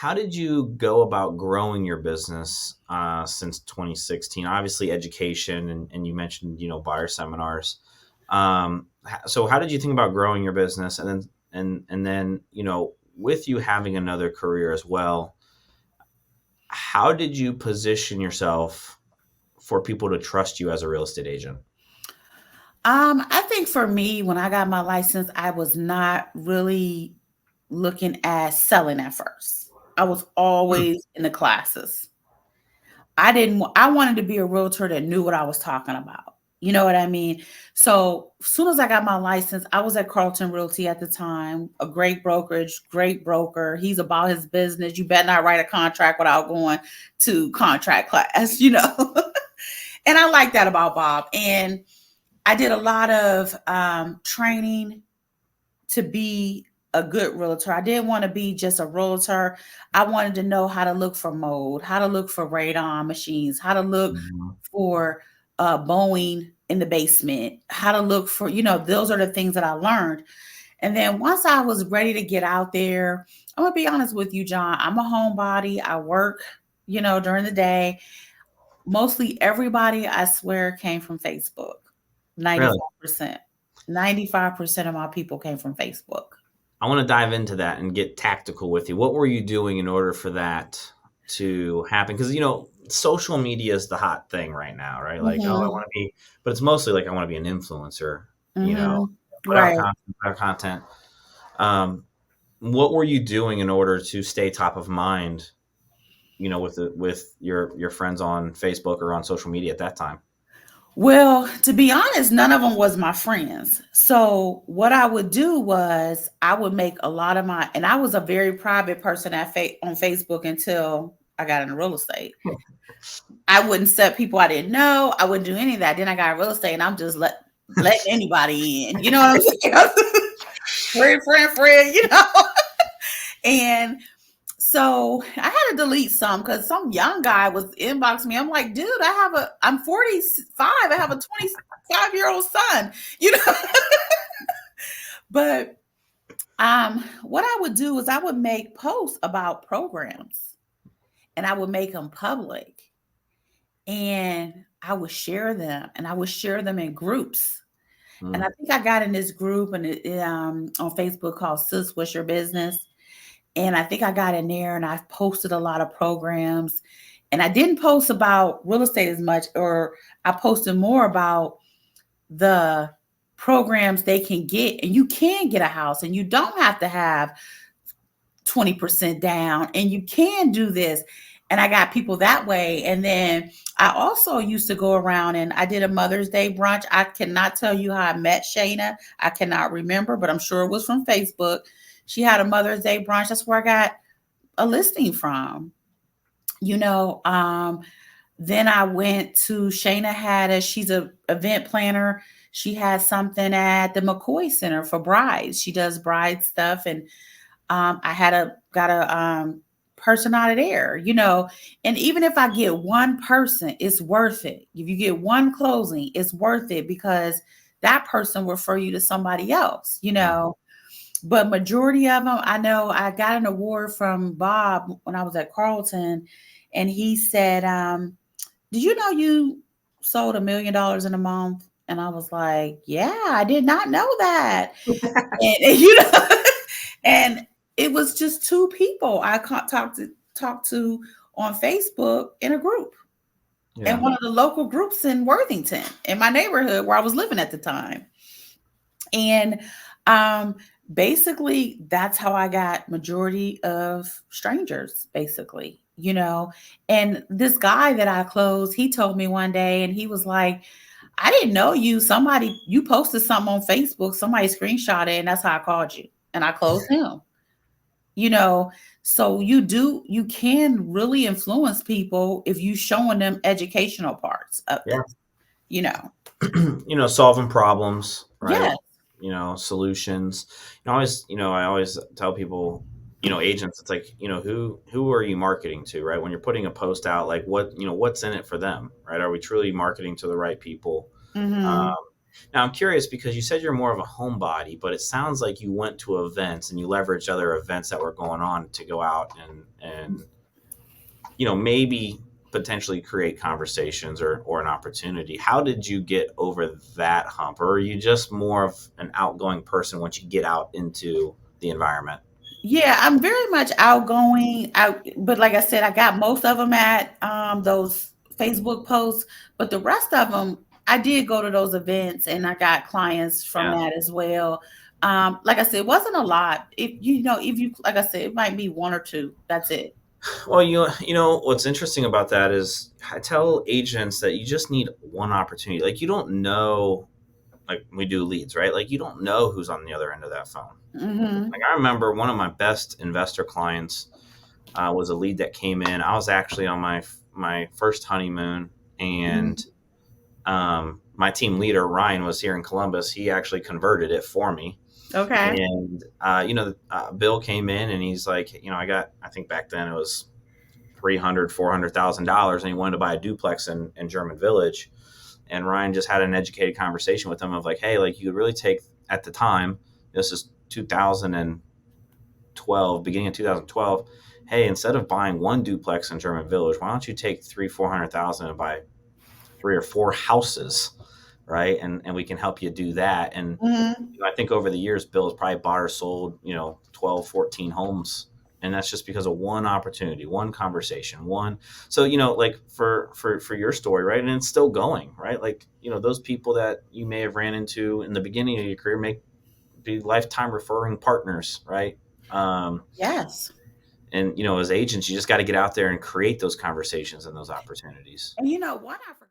how did you go about growing your business since 2016? Obviously, education, and you mentioned buyer seminars. So, how did you think about growing your business, and then with you having another career as well? How did you position yourself for people to trust you as a real estate agent? I think for me, when I got my license, I was not really looking at selling at first. I was Hmm. always in the classes. I wanted to be a realtor that knew what I was talking about. You know what I mean? So as soon as I got my license, I was at Carlton Realty at the time, a great brokerage, great broker. He's about his business. You better not write a contract without going to contract class, And I like that about Bob. And I did a lot of training to be a good realtor. I didn't want to be just a realtor. I wanted to know how to look for mold, how to look for radon machines, how to look Mhm. for Boeing in the basement, how to look for, those are the things that I learned. And then once I was ready to get out there, I'm going to be honest with you, John, I'm a homebody. I work, during the day. Mostly everybody, I swear, came from Facebook. Really, 95%. 95% of my people came from Facebook. I want to dive into that and get tactical with you. What were you doing in order for that to happen? Because social media is the hot thing right now, right? Like, oh, I Mhm. want to be, but it's mostly like I want to be an influencer. You know, Mhm. put out Right. content, put out content. Um, what were you doing in order to stay top of mind? With your friends on Facebook or on social media at that time. Well, to be honest, none of them was my friends. So what I would do was I would make a lot of and I was a very private person on Facebook until I got into real estate. I wouldn't set people I didn't know. I wouldn't do any of that. Then I got real estate and I'm just letting anybody in. You know what I'm saying? friend. And so I had to delete some because some young guy was inboxing me. I'm like, dude, I'm 45. I have a 25-year-old son, you know. But what I would do is I would make posts about programs and I would make them public and I would share them and I would share them in groups. And I Mm. think I got in this group on Facebook called Sis, What's Your Business? And I think I got in there and I posted a lot of programs. And I didn't post about real estate as much, or I posted more about the programs they can get. And you can get a house and you don't have to have 20% down and you can do this. And I got people that way. And then I also used to go around and I did a Mother's Day brunch. I cannot tell you how I met Shayna. I cannot remember, but I'm sure it was from Facebook. She had a Mother's Day brunch. That's where I got a listing from. You know, then I went to Shayna she's a event planner. She has something at the McCoy Center for brides. She does bride stuff, and I got a person out of there, And even if I get one person, it's worth it. If you get one closing, it's worth it because that person will refer you to somebody else. Mhm. But majority of them, I know I got an award from Bob when I was at Carlton, and he said, "Did you know you sold $1 million in a month?" And I was like, "Yeah, I did not know that." And and it was just two people I talked to on Facebook in a group, in Yeah. one of the local groups in Worthington, in my neighborhood where I was living at the time. And um basically that's how I got majority of strangers, basically. And this guy that I closed, he told me one day, and he was like, I didn't know you posted something on Facebook, somebody screenshot it, and that's how I called you, and I closed him. you know so you can really influence people if you showing them educational parts of Yeah. this you know Solving problems, right? yes. Solutions. I always tell people, agents, it's like, who are you marketing to, right? When you're putting a post out, like what's in it for them, right? Are we truly marketing to the right people? Um, Mhm. Now I'm curious because you said you're more of a homebody, but it sounds like you went to events and you leveraged other events that were going on to go out and maybe potentially create conversations or an opportunity. How did you get over that hump, or are you just more of an outgoing person once you get out into the environment? Yeah, I'm very much outgoing. But like I said, I got most of them at those Facebook posts, but the rest of them, I did go to those events and I got clients from Yeah. that as well. Like I said, it wasn't a lot. If you, like I said, it might be one or two. That's it. Well, what's interesting about that is I tell agents that you just need one opportunity. Like you don't know, like we do leads, right? Like you don't know who's on the other end of that phone. Hmm. Like I remember one of my best investor clients was a lead that came in. I was actually on my first honeymoon, and Hmm. my team leader Ryan was here in Columbus. He actually converted it for me, Okay. and Bill came in and he's like, I think back then it was 400,000 dollars, and he wanted to buy a duplex in German Village. And Ryan just had an educated conversation with him of like, hey, like you could really take at the time. This is 2012, beginning of 2012. Hey, instead of buying one duplex in German Village, why don't you take 400,000 and buy three or four houses, right? And we can help you do that. And Hmm. I think over the years, Bill has probably bought or sold, 12, 14 homes. And that's just because of one opportunity, one conversation, one. So, like for your story, right? And it's still going, right? Like, those people that you may have ran into in the beginning of your career may be lifetime referring partners, right? Um, Yes. and, as agents, you just got to get out there and create those conversations and those opportunities. And what I forgot.